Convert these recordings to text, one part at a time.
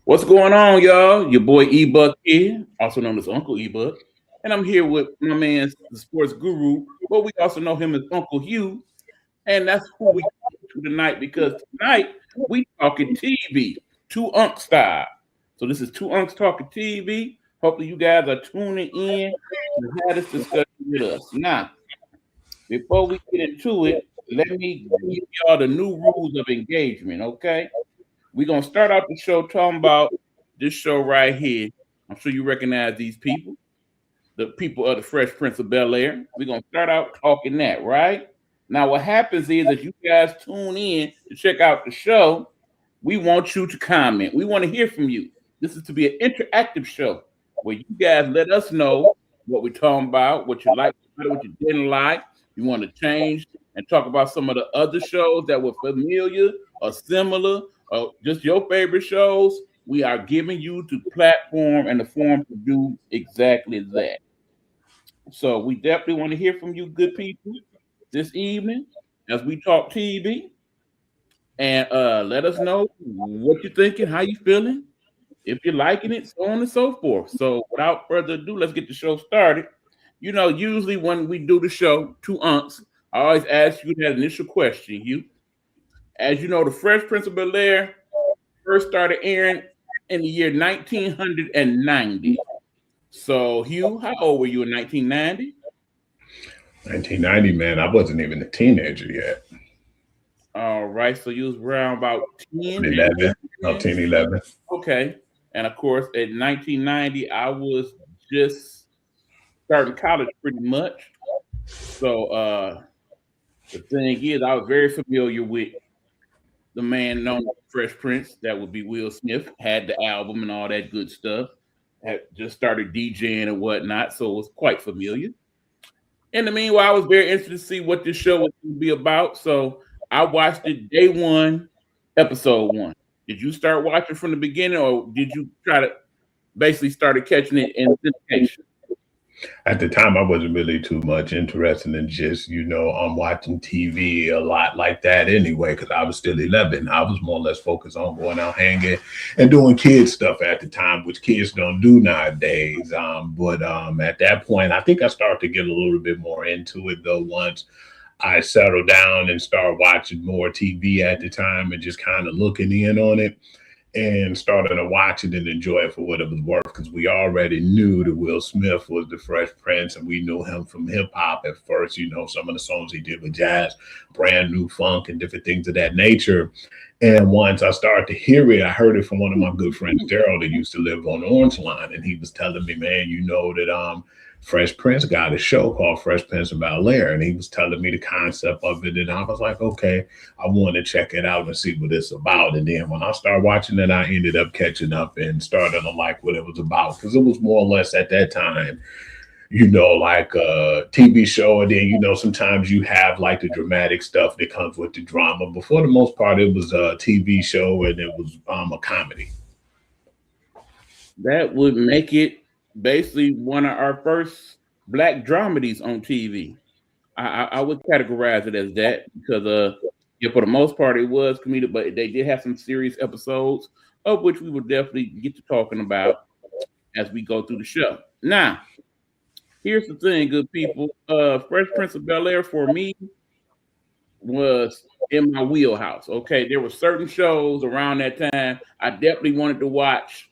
What's going on, y'all? Your boy E-Buck here, also known as Uncle E-Buck. And I'm here with my man, the sports guru, but we also know him as Uncle Hugh. And that's who we talking to tonight because tonight we talking TV, two Unks style. So this is two Unks talking TV. Hopefully you guys are tuning in to have this discussion with us. Now, before we get into it, let me give y'all the new rules of engagement, okay? We're gonna start out the show talking about this show right here. I'm sure you recognize these people, the people of the Fresh Prince of Bel Air. We're gonna start out talking that, right? Now, what happens is as you guys tune in to check out the show, we want you to comment. We want to hear from you. This is to be an interactive show where you guys let us know what we're talking about, what you like, what you didn't like. You want to change and talk about some of the other shows that were familiar or similar or just your favorite shows. We are giving you the platform and the forum to do exactly that. So we definitely want to hear from you, good people, this evening as we talk TV. And let us know what you're thinking, how you feeling, if you're liking it, so on and so forth. So without further ado, let's get the show started. You know, usually when we do the show, two unks, I always ask you that initial question. You, as you know, the Fresh Prince of Bel Air first started airing in the year 1990. So, Hugh, how old were you in 1990? 1990, man, I wasn't even a teenager yet. All right, so you was around about 10, 11, no, 10. 10, 11. Okay. And of course, in 1990, I was just starting college pretty much. So the thing is, I was very familiar with the man known as Fresh Prince. That would be Will Smith. Had the album and all that good stuff. Had just started DJing and whatnot, so it was quite familiar. In the meanwhile, I was very interested to see what this show was going to be about. So I watched it day one, episode one. Did you start watching from the beginning, or did you try to basically started catching it in syndication? At the time, I wasn't really too much interested in just, watching TV a lot like that anyway, because I was still 11. I was more or less focused on going out hanging and doing kid stuff at the time, which kids don't do nowadays. But at that point, I think I started to get a little bit more into it, though, once I settled down and started watching more TV at the time and just kind of looking in on it and started to watch it and enjoy it for what it was worth because we already knew that Will Smith was the Fresh Prince and we knew him from hip hop at first, some of the songs he did with jazz, brand new funk and different things of that nature. And once I started to hear it, I heard it from one of my good friends, Daryl, that used to live on the Orange Line. And he was telling me, man, you know that Fresh Prince got a show called Fresh Prince of Bel Air, and he was telling me the concept of it, and I was like, okay, I want to check it out and see what it's about. And then when I started watching it, I ended up catching up and started to like what it was about because it was more or less at that time, like a TV show, and then sometimes you have like the dramatic stuff that comes with the drama. But for the most part, it was a TV show and it was a comedy. That would make it basically one of our first black dramedies on TV. I would categorize it as that because yeah, for the most part it was comedic, but they did have some serious episodes of which we will definitely get to talking about as we go through the show. Now, here's the thing, good people. Fresh Prince of Bel Air for me was in my wheelhouse. Okay, there were certain shows around that time I definitely wanted to watch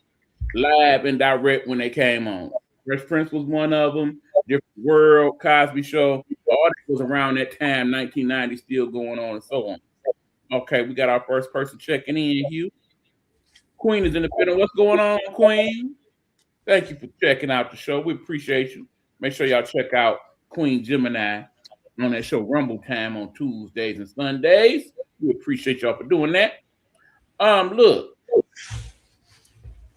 live and direct when they came on. Fresh Prince was one of them. Different World, Cosby Show, all that was around that time, 1990, still going on and so on. Okay, we got our first person checking in, Hugh. Queen is in the building. What's going on, Queen? Thank you for checking out the show. We appreciate you. Make sure y'all check out Queen Gemini on that show Rumble Time on Tuesdays and Sundays. We appreciate y'all for doing that. Look,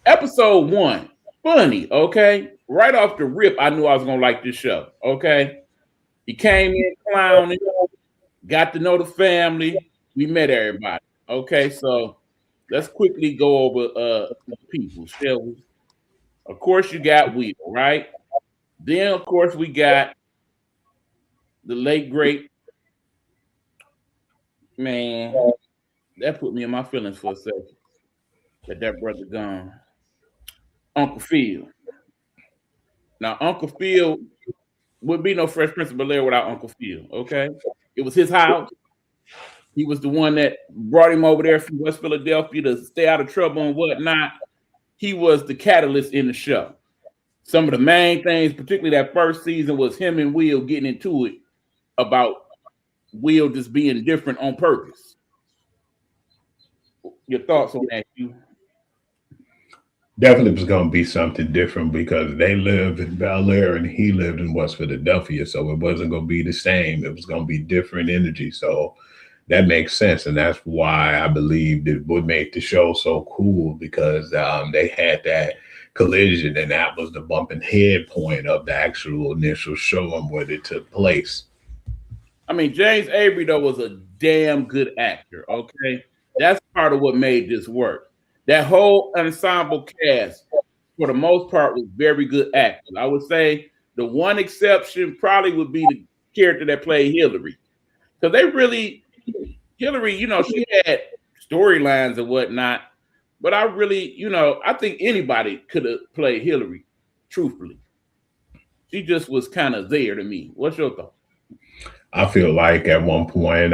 episode one, funny, okay? Right off the rip, I knew I was gonna like this show, okay? He came in clowning, got to know the family, we met everybody. Okay, so let's quickly go over the people, shall we? Of course, you got Will, right? Then, of course, we got the late great man. That put me in my feelings for a second. that brother gone. Uncle Phil. Now, Uncle Phil would be no Fresh Prince of Bel Air without Uncle Phil. Okay, it was his house. He was the one that brought him over there from West Philadelphia to stay out of trouble and whatnot. He was the catalyst in the show. Some of the main things, particularly that first season, was him and Will getting into it about Will just being different on purpose. Your thoughts on that, you? Definitely was going to be something different because they live in Bel Air and he lived in West Philadelphia. So it wasn't going to be the same. It was going to be different energy. So that makes sense. And that's why I believe it would make the show so cool because they had that collision and that was the bumping head point of the actual initial show and where it took place. I mean, James Avery, though, was a damn good actor, okay? That's part of what made this work. That whole ensemble cast, for the most part, was very good actors. I would say the one exception probably would be the character that played Hillary. Because they really, Hillary, she had storylines and whatnot, but I really, I think anybody could have played Hillary, truthfully. She just was kind of there to me. What's your thought? I feel like at one point,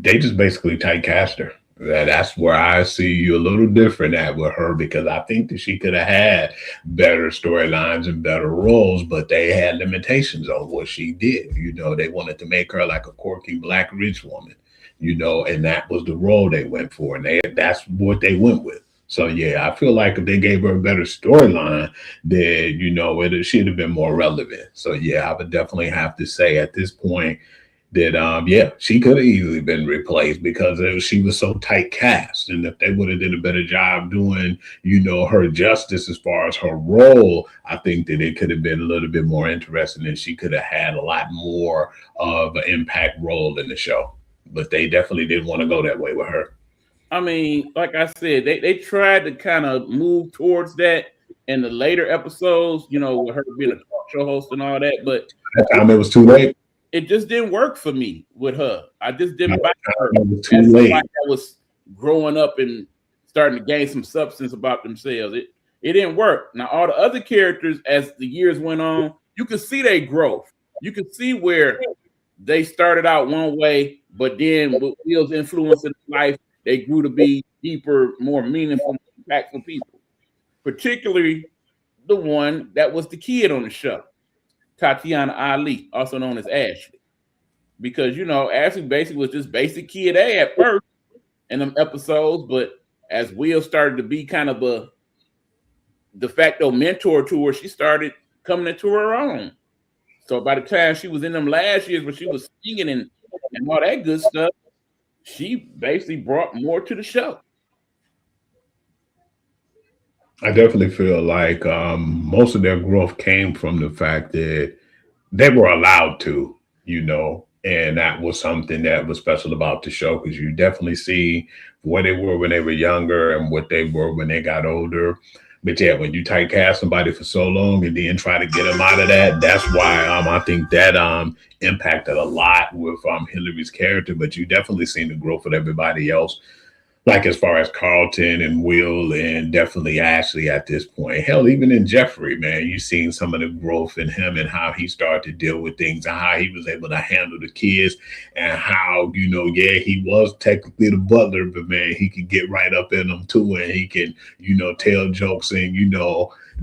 they just basically typecast her. That's where I see you a little different at with her because I think that she could have had better storylines and better roles, but they had limitations on what she did. They wanted to make her like a quirky black rich woman, and that was the role they went for, and that's what they went with. So yeah, I feel like if they gave her a better storyline, then it should have been more relevant. So yeah, I would definitely have to say at this point that yeah, she could have easily been replaced because she was so tight cast, and if they would have did a better job doing her justice as far as her role, I think that it could have been a little bit more interesting and she could have had a lot more of an impact role in the show. But they definitely didn't want to go that way with her. I mean, like I said, they tried to kind of move towards that in the later episodes, with her being a talk show host and all that, but that time it was too late. It just didn't work for me with her. I just didn't buy her. It was too late. Somebody that was growing up and starting to gain some substance about themselves. It didn't work. Now, all the other characters, as the years went on, you could see their growth. You could see where they started out one way, but then with Will's influence in life, they grew to be deeper, more meaningful, impactful people. Particularly the one that was the kid on the show, Tatiana Ali, also known as Ashley. Because, Ashley basically was just basic kid A at first in them episodes, but as Will started to be kind of a de facto mentor to her, she started coming into her own. So by the time she was in them last years where she was singing and all that good stuff, she basically brought more to the show. I definitely feel like most of their growth came from the fact that they were allowed to, and that was something that was special about the show because you definitely see where they were when they were younger and what they were when they got older. But yeah, when you typecast somebody for so long and then try to get them out of that, that's why I think that impacted a lot with Hillary's character. But you definitely seen the growth of everybody else. Like as far as Carlton and Will and definitely Ashley at this point. Hell, even in Jeffrey, man, you seen some of the growth in him and how he started to deal with things and how he was able to handle the kids and how, yeah, he was technically the butler, but man, he could get right up in them too and he can, tell jokes and,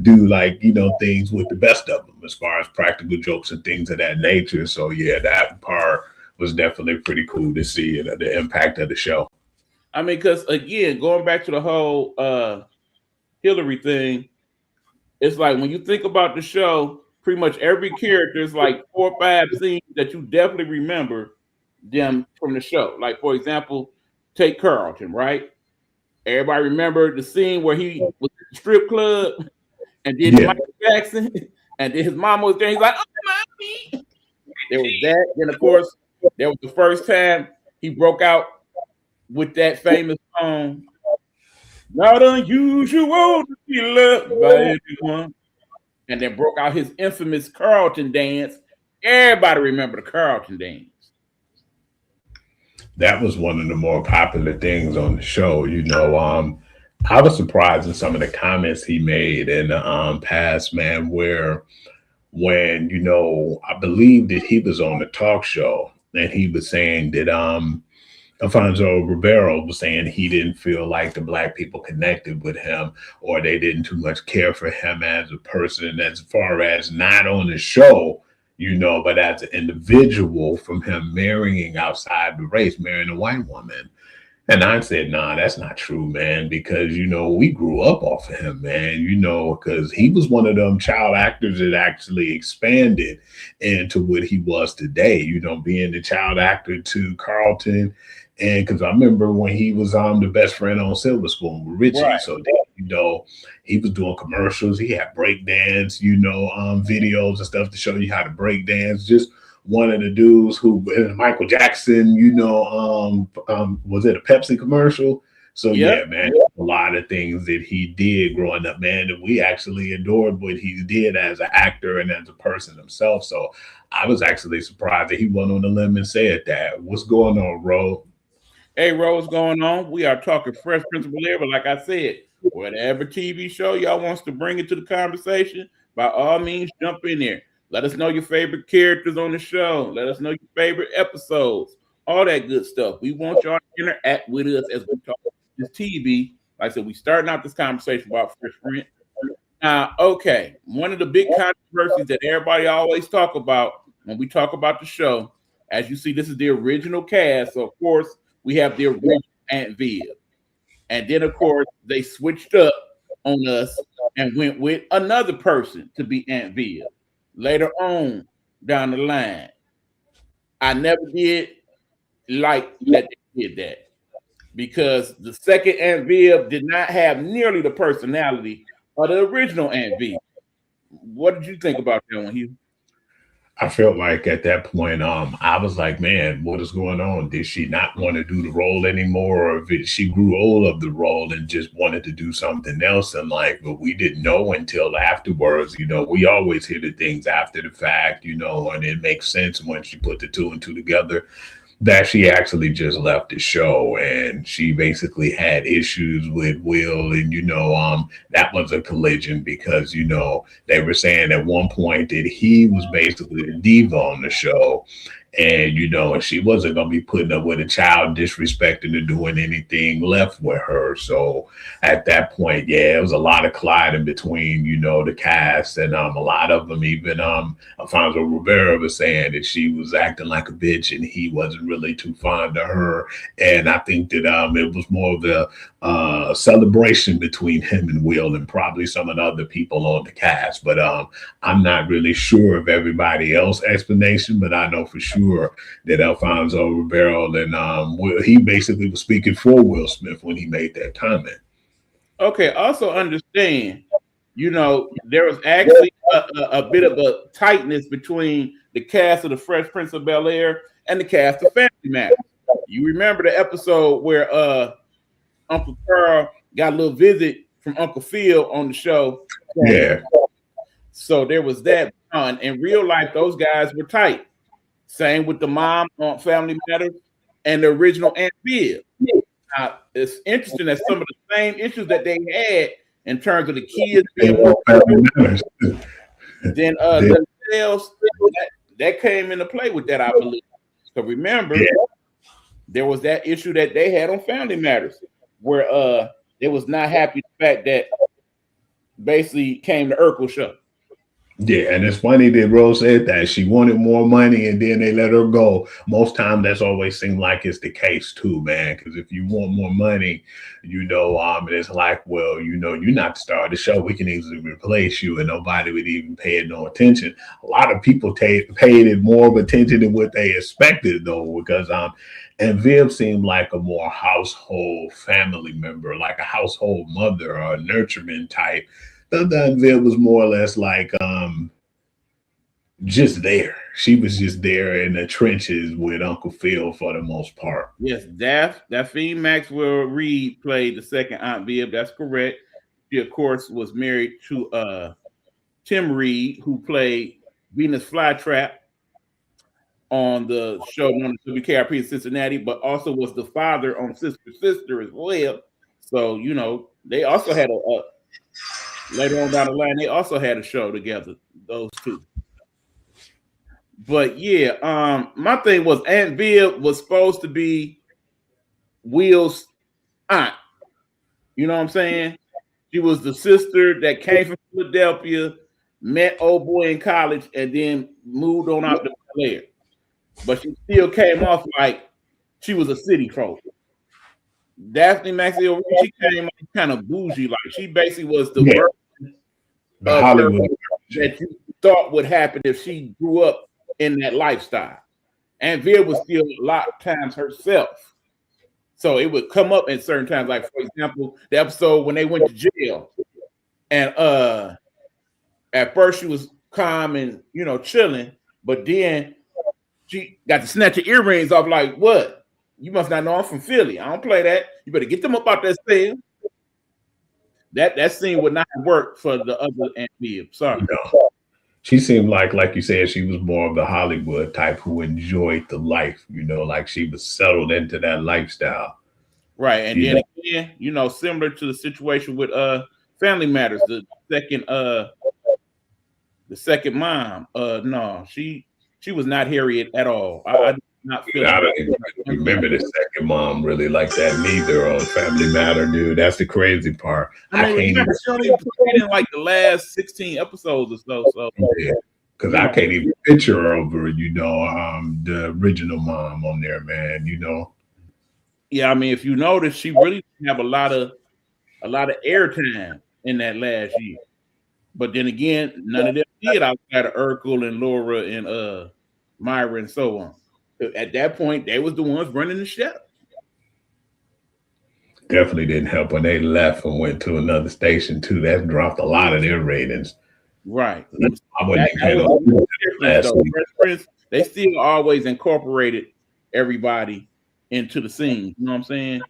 do like, things with the best of them as far as practical jokes and things of that nature. So yeah, that part was definitely pretty cool to see the impact of the show. I mean, because again, going back to the whole Hillary thing, it's like when you think about the show, pretty much every character is like 4 or 5 scenes that you definitely remember them from the show. Like, for example, take Carlton, right? Everybody remember the scene where he was at the strip club and did Michael Jackson, and then his mom was there. He's like, "Oh, mommy." There was that. Then, of course, there was the first time he broke out with that famous song, "Not Unusual to Be Loved by Everyone," and then broke out his infamous Carlton dance. Everybody remember the Carlton dance. That was one of the more popular things on the show. I was surprised in some of the comments he made in the past, man, where when, I believe that he was on the talk show and he was saying that Alfonso Ribeiro was saying he didn't feel like the black people connected with him or they didn't too much care for him as a person, as far as not on the show, but as an individual from him marrying outside the race, marrying a white woman. And I said, nah, that's not true, man, because, we grew up off of him, man, because he was one of them child actors that actually expanded into what he was today, being the child actor to Carlton. And because I remember when he was the best friend on Silver Spoon with Richie. Right. So, he was doing commercials. He had break dance, videos and stuff to show you how to break dance. Just one of the dudes who Michael Jackson, was it a Pepsi commercial? So Yep. yeah, man, a lot of things that he did growing up, man, and we actually adored what he did as an actor and as a person himself. So I was actually surprised that he went on the limb and said that. What's going on, Ro? Hey, Rose, going on? We are talking Fresh Prince of Bel-Air, but like I said, whatever TV show y'all wants to bring into the conversation, by all means, jump in there. Let us know your favorite characters on the show. Let us know your favorite episodes. All that good stuff. We want y'all to interact with us as we talk this TV. Like I said, we starting out this conversation about Fresh Prince. Okay, one of the big controversies that everybody always talk about when we talk about the show, as you see, this is the original cast. So of course, we have the original Aunt Viv. And then, of course, they switched up on us and went with another person to be Aunt Viv. Later on down the line, I never did like that they did that because the second Aunt Viv did not have nearly the personality of the original Aunt Viv. What did you think about that one, Hugh? I felt like at that point, I was like, man, what is going on? Did she not want to do the role anymore, or if she grew old of the role and just wanted to do something else? And like, but we didn't know until afterwards. We always hear the things after the fact, and it makes sense when she put the two and two together that she actually just left the show and she basically had issues with Will, and that was a collision because they were saying at one point that he was basically the diva on the show, and and she wasn't going to be putting up with a child disrespecting or doing anything left with her. So at that point, yeah, it was a lot of colliding between the cast, and a lot of them, even Alfonso Rivera was saying that she was acting like a bitch and he wasn't really too fond of her. And I think that it was more of a celebration between him and Will and probably some of the other people on the cast. But I'm not really sure of everybody else explanation, but I know for sure that Alfonso Ribeiro and he basically was speaking for Will Smith when he made that comment. Okay, also understand, there was actually a bit of a tightness between the cast of the Fresh Prince of Bel Air and the cast of Family Matters. You remember the episode where Uncle Carl got a little visit from Uncle Phil on the show. Yeah. So there was that. In real life, those guys were tight. Same with the mom on Family Matters and the original Aunt Viv. It's interesting that some of the same issues that they had in terms of the kids being more than themselves, that came into play with that, I believe. So remember, there was that issue that they had on Family Matters where they was not happy the fact that basically came to Urkel show. Yeah, and it's funny that Rose said that she wanted more money and then they let her go. Most time that's always seemed like it's the case too, man. Because if you want more money, it's like, well, you're not the star of the show. We can easily replace you, and nobody would even pay it no attention. A lot of people paid it more of attention than what they expected, though, because and Viv seemed like a more household family member, like a household mother or a nurturing type. Sometimes Viv was more or less like just there. She was just there in the trenches with Uncle Phil for the most part. Yes, Daphne Maxwell Reed played the second Aunt Viv. That's correct. She, of course, was married to Tim Reed, who played Venus Flytrap on the show known as WKRP in Cincinnati, but also was the father on Sister Sister as well. So, They also had a later on down the line. They also had a show together. Those two. But yeah, my thing was Aunt Viv was supposed to be Will's aunt. You know what I'm saying? She was the sister that came from Philadelphia, met old boy in college, and then moved on out to Bel Air. But she still came off like she was a city folk. Daphne Maxwell, she came off kind of bougie, like she basically was the Yeah, version the of her Hollywood. that you thought would happen if she grew up in that lifestyle. And Viv was still a lot of times herself. So it would come up in certain times, like for example, the episode when they went to jail, and at first she was calm and chilling, but then she got to snatch her earrings off. Like, what? You must not know I'm from Philly. I don't play that. You better get them up out that cell. That scene would not work for the other Aunt Viv. Sorry. No. She seemed like you said, she was more of the Hollywood type who enjoyed the life, like she was settled into that lifestyle. Right. And then again, similar to the situation with Family Matters, the second mom. No, she was not Harriet at all. I did not feel I don't even remember the second mom really like that neither on Family Matter, dude. That's the crazy part. I mean, remember, she only put it in like the last 16 episodes or so. So yeah, because I can't even picture her over, the original mom on there, man. Yeah, I mean, if you notice, she really didn't have a lot of airtime in that last year. But then again, none of them did outside of Urkel and Laura and Myra and so on. At that point, they was the ones running the show. Definitely didn't help when they left and went to another station too. That dropped a lot of their ratings. Right. I wouldn't even last week. They still always incorporated everybody into the scene. You know what I'm saying?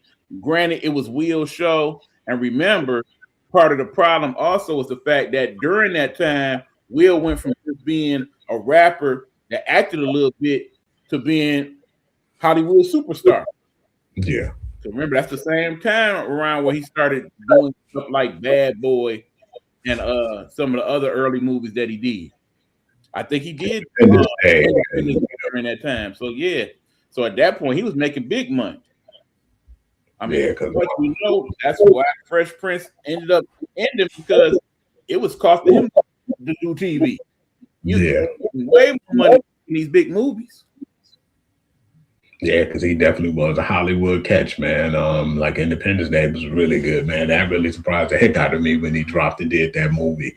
Granted, it was Will's show, and remember, part of the problem also was the fact that during that time, Will went from just being a rapper that acted a little bit to being Hollywood superstar. Yeah. So remember, that's the same time around where he started doing stuff like Bad Boy and some of the other early movies that he did. I think he did during that time. So yeah. So at that point, he was making big money. I mean, that's why Fresh Prince ended up ending, because it was costing him to do TV. Way more money in these big movies. Yeah, because he definitely was a Hollywood catch, man. Like Independence Day was really good, man. That really surprised the heck out of me when he dropped and did that movie.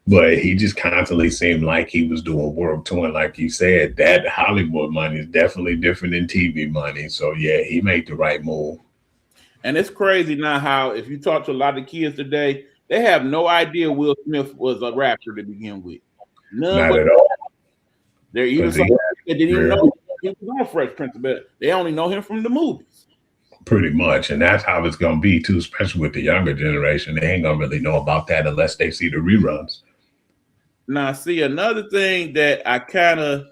But he just constantly seemed like he was doing work too. And like you said, that Hollywood money is definitely different than TV money. So yeah, he made the right move. And it's crazy now how if you talk to a lot of kids today, they have no idea Will Smith was a rapper to begin with. Not at all. There even some that didn't even know he was on Fresh Prince, but they only know him from the movies. Pretty much. And that's how it's going to be too, especially with the younger generation. They ain't going to really know about that unless they see the reruns. Now, see, another thing that I kind of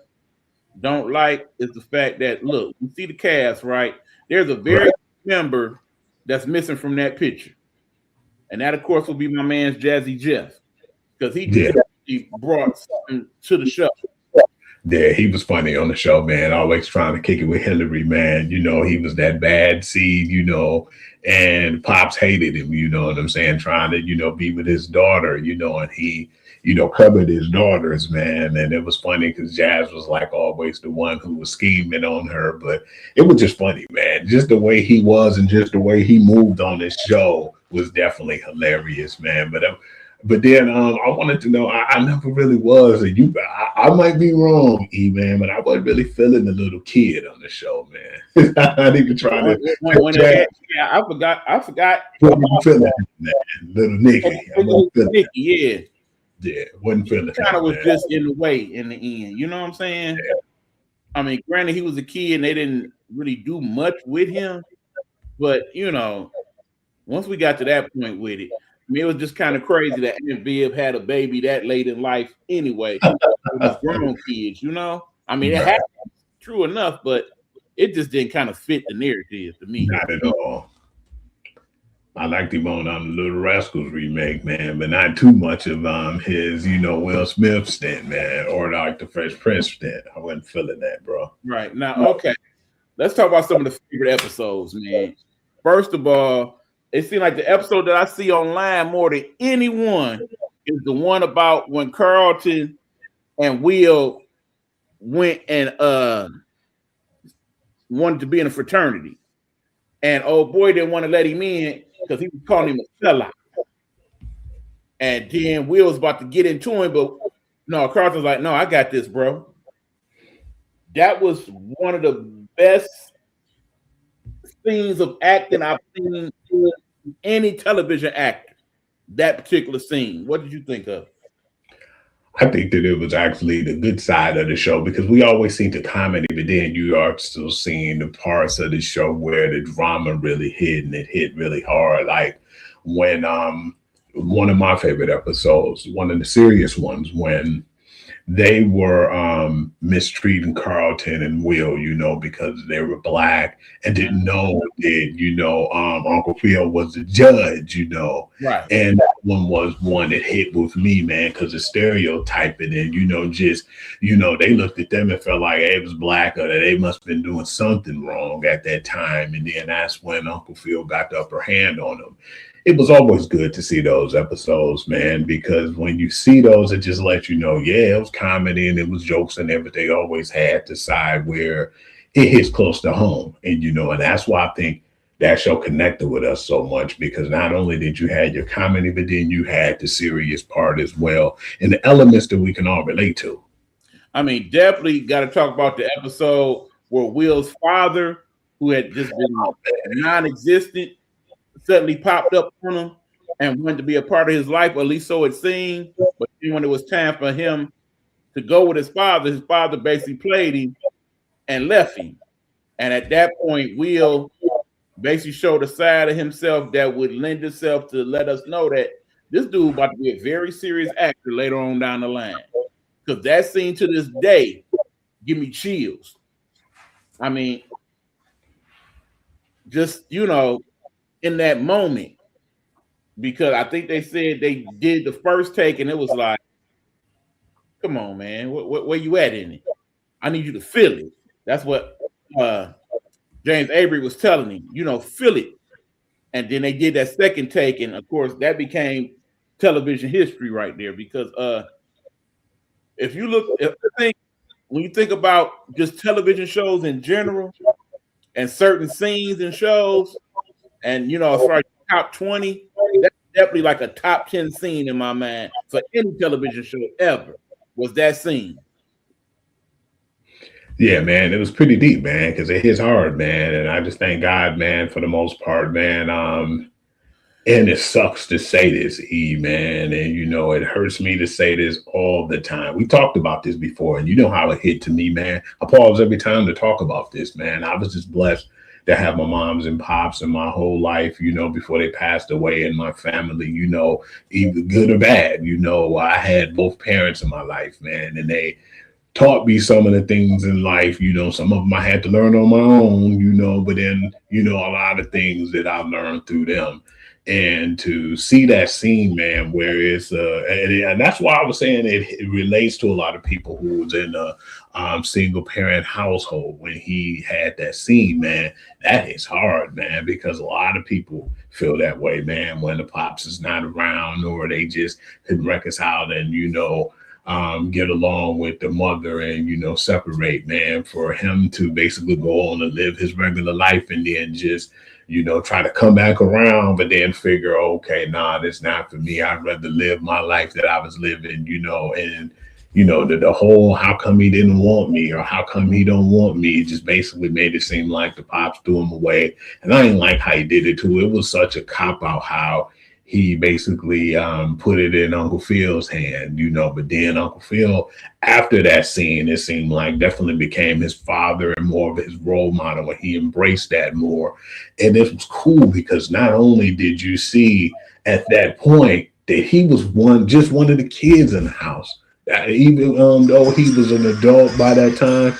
don't like is the fact that, look, you see the cast, right? There's a very member that's missing from that picture. And that, of course, will be my man's Jazzy Jeff, because he brought something to the show. Yeah, he was funny on the show, man. Always trying to kick it with Hillary, man. He was that bad seed, and Pops hated him, you know what I'm saying? Trying to, be with his daughter, and he, covered his daughters, man. And it was funny because Jazz was like always the one who was scheming on her. But it was just funny, man. Just the way he was and just the way he moved on this show was definitely hilarious, man. But then I wanted to know, I never really was, I might be wrong, man, but I wasn't really feeling the little kid on the show, man. I didn't even try to. I forgot. Feeling man. Little Nicky. Yeah. Yeah, wasn't feeling kind of was just in the way in the end. You know what I'm saying? Yeah. I mean, granted, he was a kid and they didn't really do much with him. But, once we got to that point with it, I mean, it was just kind of crazy that Aunt Viv had a baby that late in life anyway. With grown kids, I mean, it happened, true enough, but it just didn't kind of fit the narrative to me. Not at all. I liked him on the Little Rascals remake, man, but not too much of his, Will Smith stint, man, or like the Fresh Prince stint. I wasn't feeling that, bro. Right. Now, okay. Let's talk about some of the favorite episodes, man. First of all, it seems like the episode that I see online more than anyone is the one about when Carlton and Will went and wanted to be in a fraternity. And old boy didn't want to let him in because he was calling him a sellout. And then Will was about to get into him, but no, Carlton's like, no, I got this, bro. That was one of the best scenes of acting I've seen in any television actor. That particular scene. What did you think of? I think that it was actually the good side of the show because we always see the comedy, but then you are still seeing the parts of the show where the drama really hit and it hit really hard. Like when one of my favorite episodes, one of the serious ones, when they were mistreating Carlton and Will, because they were black and didn't know that, Uncle Phil was the judge, Right. and that one was one that hit with me, man, because of stereotyping and, they looked at them and felt like they was black or that they must have been doing something wrong at that time. And then that's when Uncle Phil got the upper hand on them. It was always good to see those episodes, man, because when you see those, it just lets you know, yeah, it was comedy and it was jokes and everything. They always had the side where it hits close to home. And, and that's why I think that show connected with us so much, because not only did you have your comedy, but then you had the serious part as well and the elements that we can all relate to. I mean, definitely got to talk about the episode where Will's father, who had just been non-existent, suddenly popped up on him and wanted to be a part of his life, or at least so it seemed. But then when it was time for him to go with his father basically played him and left him. And at that point, Will basically showed a side of himself that would lend itself to let us know that this dude about to be a very serious actor later on down the line. Because that scene to this day give me chills. I mean, just, in that moment, because I think they said they did the first take and it was like, come on, man, where you at in it? I need you to feel it. That's what James Avery was telling him, feel it. And then they did that second take, and of course that became television history right there. Because if you look, when you think about just television shows in general and certain scenes in shows, and as far as top 20, that's definitely like a top 10 scene in my mind for any television show ever, was that scene. Yeah, man, it was pretty deep, man, because it hits hard, man. And I just thank God, man, for the most part, man. And it sucks to say this, man. And, it hurts me to say this all the time. We talked about this before, and you know how it hit to me, man. I pause every time to talk about this, man. I was just blessed to have my moms and pops in my whole life, before they passed away, in my family, either good or bad. I had both parents in my life, man, and they taught me some of the things in life. Some of them I had to learn on my own, but then, a lot of things that I learned through them. And to see that scene, man, where it's and that's why I was saying it relates to a lot of people who was in a single parent household. When he had that scene, man, that is hard, man, because a lot of people feel that way, man, when the pops is not around, or they just couldn't reconcile and get along with the mother and separate, man. For him to basically go on and live his regular life and then just try to come back around, but then figure, okay, nah, that's not for me. I'd rather live my life that I was living, and the whole how come he didn't want me or how come he don't want me, it just basically made it seem like the pops threw him away. And I didn't like how he did it too. It was such a cop out how he basically put it in Uncle Phil's hand, but then Uncle Phil, after that scene, it seemed like definitely became his father and more of his role model, and he embraced that more. And it was cool because not only did you see at that point that he was just one of the kids in the house, even though he was an adult by that time,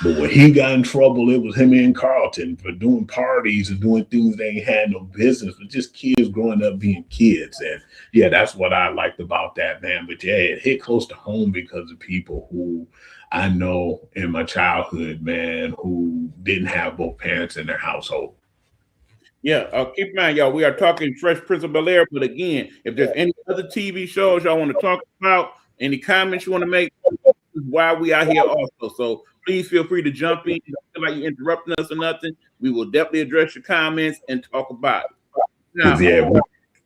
But when he got in trouble, it was him and Carlton for doing parties and doing things they ain't had no business, but just kids growing up being kids. And yeah, that's what I liked about that, man. But yeah, it hit close to home because of people who I know in my childhood, man, who didn't have both parents in their household. Yeah, keep in mind, y'all, we are talking Fresh Prince of Bel-Air, but again, if there's any other TV shows y'all want to talk about, any comments you want to make, this is why we out here also. So please feel free to jump in. Don't feel like you're interrupting us or nothing. We will definitely address your comments and talk about it. Now, Because yeah,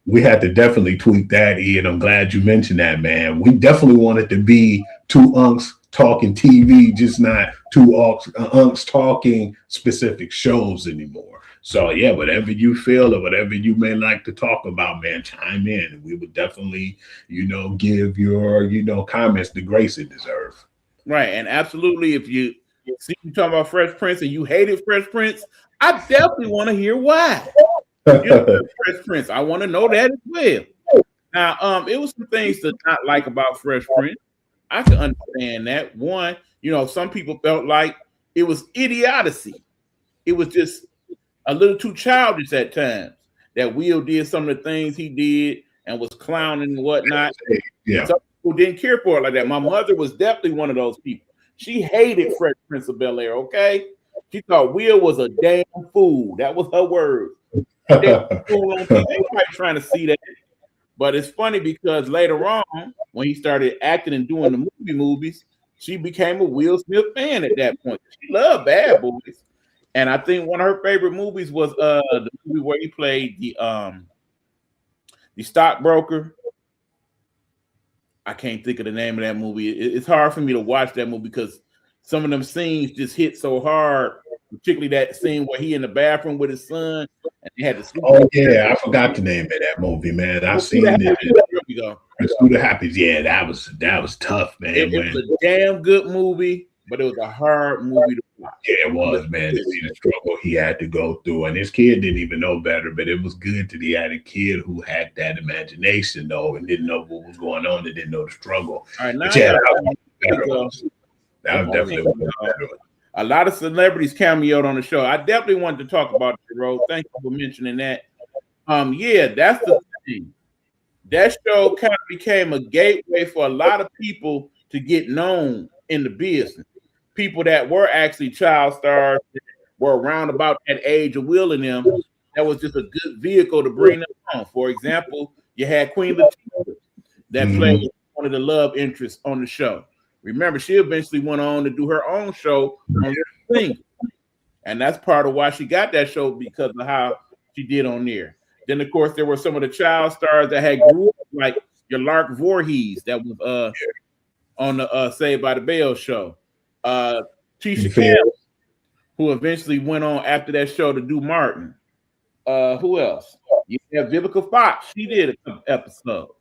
we had to definitely tweak that, Ian. I'm glad you mentioned that, man. We definitely wanted to be two unks talking TV, just not two unks talking specific shows anymore. So yeah, whatever you feel or whatever you may like to talk about, man, chime in. We would definitely, give your, comments the grace it deserves. right, and absolutely, if you see you talking about Fresh Prince and you hated Fresh Prince, I definitely want to hear why. Fresh Prince, I want to know that as well. Now, it was some things to not like about Fresh Prince. I can understand that. One, some people felt like it was idiocy. It was just a little too childish at times. That Will did some of the things he did and was clowning and whatnot. Yeah. Some people didn't care for it like that. My mother was definitely one of those people. She hated Fresh Prince of Bel-Air, okay? She thought Will was a damn fool. That was her word. Everybody trying to see that. But it's funny because later on, when he started acting and doing the movies, she became a Will Smith fan at that point. She loved Bad Boys. And I think one of her favorite movies was the movie where he played the stockbroker. I can't think of the name of that movie. It's hard for me to watch that movie because some of them scenes just hit so hard, particularly that scene where he in the bathroom with his son and they had to sleep. Oh yeah, I forgot the name of that movie, man. I've seen it. There we go. Pursuit of Happiness. Yeah, that was tough, man. It was a damn good movie, but it was a hard movie to watch. Yeah, it was, man. To see the struggle he had to go through. And his kid didn't even know better, but it was good that he had a kid who had that imagination, though, and didn't know what was going on, and didn't know the struggle. All right, now that was definitely better. A lot of celebrities cameoed on the show. I definitely wanted to talk about the road. Thank you for mentioning that. Yeah, that's the thing. That show kind of became a gateway for a lot of people to get known in the business. People that were actually child stars that were around about that age of Will and them. That was just a good vehicle to bring them on. For example, you had Queen Latifah that played one of the love interests on the show. Remember, she eventually went on to do her own show on Single. And that's part of why she got that show, because of how she did on there. Then, of course, there were some of the child stars that had grew up, like your Lark Voorhees, that was on the Saved by the Bell show. Tisha Campbell, who eventually went on after that show to do Martin. Who else? You have Vivica Fox. She did a couple episodes.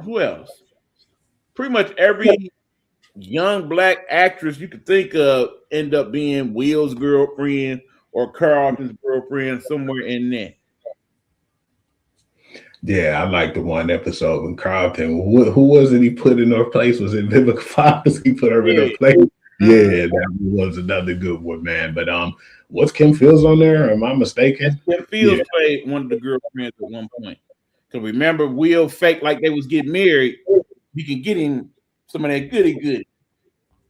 Who else? Pretty much every young black actress you could think of end up being Will's girlfriend or Carlton's girlfriend, somewhere in there. Yeah, I like the one episode when Carlton, who was it he put in her place? Was it Vivica Fox? He put her in her place. Yeah, that was another good one, man. But was Kim Fields on there? Am I mistaken? Kim Fields played one of the girlfriends at one point. So remember, Will faked like they was getting married. You can get him some of that goody.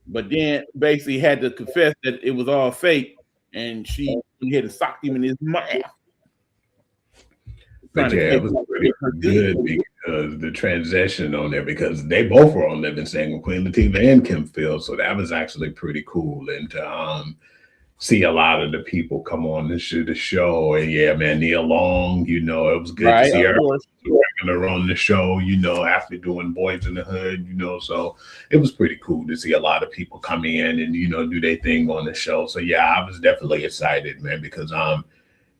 But then basically had to confess that it was all fake, and he had to sock him in his mouth. But yeah, it was pretty good because the transition on there, because they both were on Living Single, Queen Latifah and Kim Fields. So that was actually pretty cool. And to see a lot of the people come on the show. And yeah, man, Nia Long, it was good to see her regular on the show, after doing Boys in the Hood, so it was pretty cool to see a lot of people come in and, do their thing on the show. So yeah, I was definitely excited, man, because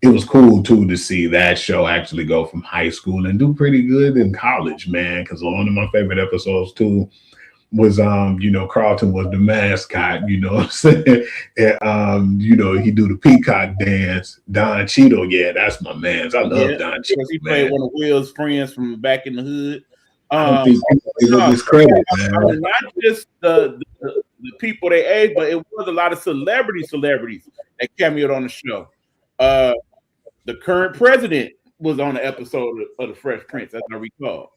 it was cool too to see that show actually go from high school and do pretty good in college, man, because one of my favorite episodes too was Carlton was the mascot, what I'm saying? And he do the peacock dance. Don Cheadle, yeah, that's my man. I love Don Cheadle. He played one of Will's friends from back in the hood. I don't Um, think people give up no, this credit, I man. mean, not just the people they age, but it was a lot of celebrities that cameoed on the show. Uh, the current president was on the episode of The Fresh Prince, as I recall.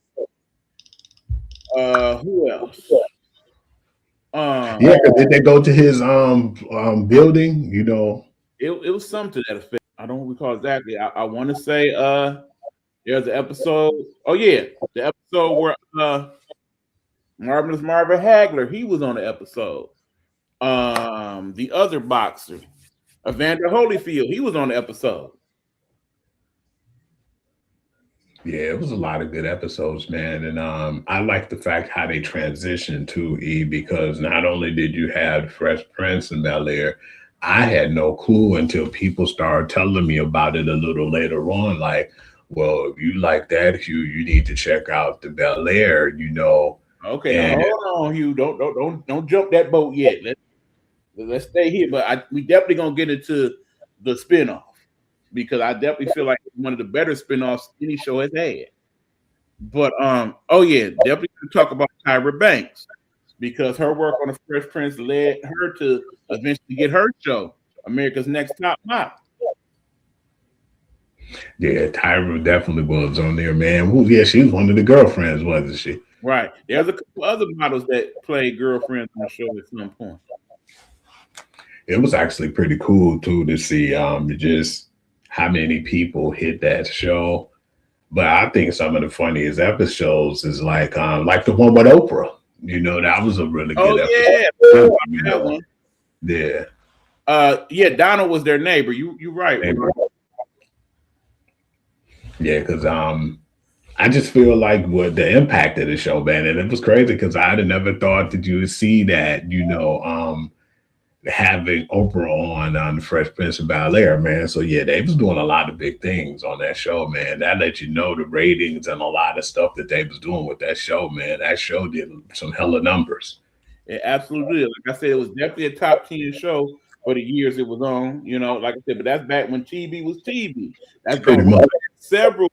Who else? Yeah, did they go to his building? You know, It was something to that effect. I don't recall exactly. I want to say there's an episode. Oh yeah, the episode where Marvelous Marvin Hagler, he was on the episode. The other boxer, Evander Holyfield, he was on the episode. yeah, it was a lot of good episodes, man. And I like the fact how they transitioned to E because not only did you have Fresh Prince and Bel Air, I had no clue until people started telling me about it a little later on. Like, well, if you like that, you need to check out the Bel Air, you know. Okay, now And hold on, Hugh. Don't jump that boat yet. Let's stay here. But we definitely gonna get into the spinoff because I definitely feel like it's one of the better spinoffs any show has had. But oh yeah, definitely gonna talk about Tyra Banks because her work on the Fresh Prince led her to eventually get her show, America's Next Top Model. yeah, Tyra definitely was on there, man. Well, yeah, she was one of the girlfriends, wasn't she? Right. There's a couple other models that played girlfriends on the show at some point. It was actually pretty cool too to see just how many people hit that show. But I think some of the funniest episodes is like the one with Oprah. You know, that was a really good episode. Yeah, You that know, one. yeah. Yeah, Donald was their neighbor. You right. Yeah, because I just feel like what the impact of the show, man, and it was crazy because I'd have never thought that you would see that, you know, having Oprah on the Fresh Prince of Bel Air, man. So yeah, they was doing a lot of big things on that show, man. That let you know the ratings and a lot of stuff that they was doing with that show, man. That show did some hella numbers. It absolutely is. Like I said, it was definitely a top 10 show for the years it was on. You know, like I said, but that's back when TV was TV. That's back Pretty when much. several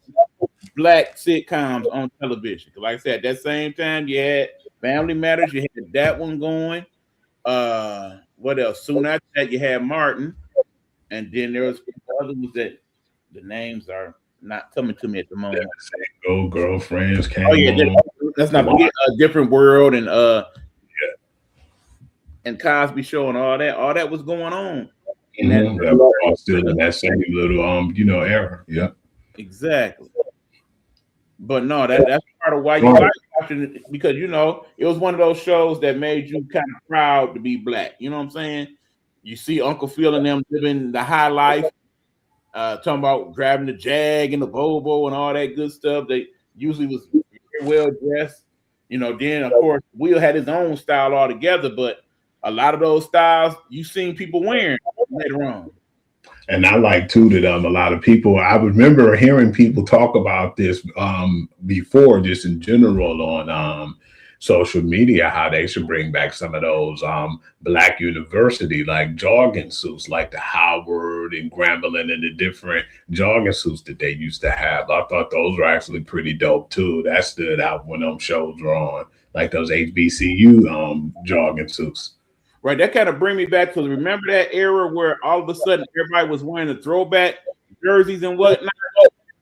black sitcoms on television. 'Cause like I said, at that same time, you had Family Matters, you had that one going. What else? Soon after that, you had Martin, and then there was other ones that the names are not coming to me at the moment. Go Girlfriends came Oh yeah, on. let's not forget a different world and Yeah. and Cosby Show and all that. All that was going on in Mhm. That was all still in that same little you know, era. Yeah. exactly. But no, that's part of why you like watching it because you know it was one of those shows that made you kind of proud to be black. You know what I'm saying? You see Uncle Phil and them living the high life, talking about grabbing the Jag and the Bobo and all that good stuff. They usually was very well dressed. You know, then of course Will had his own style altogether, but a lot of those styles you seen people wearing later on. And I like too that a lot of people. I remember hearing people talk about this before, just in general on social media, how they should bring back some of those black university like jogging suits, like the Howard and Grambling and the different jogging suits that they used to have. I thought those were actually pretty dope too. That stood out when them shows were on, like those HBCU jogging suits. Right, that kind of bring me back to remember that era where all of a sudden everybody was wearing the throwback jerseys and whatnot,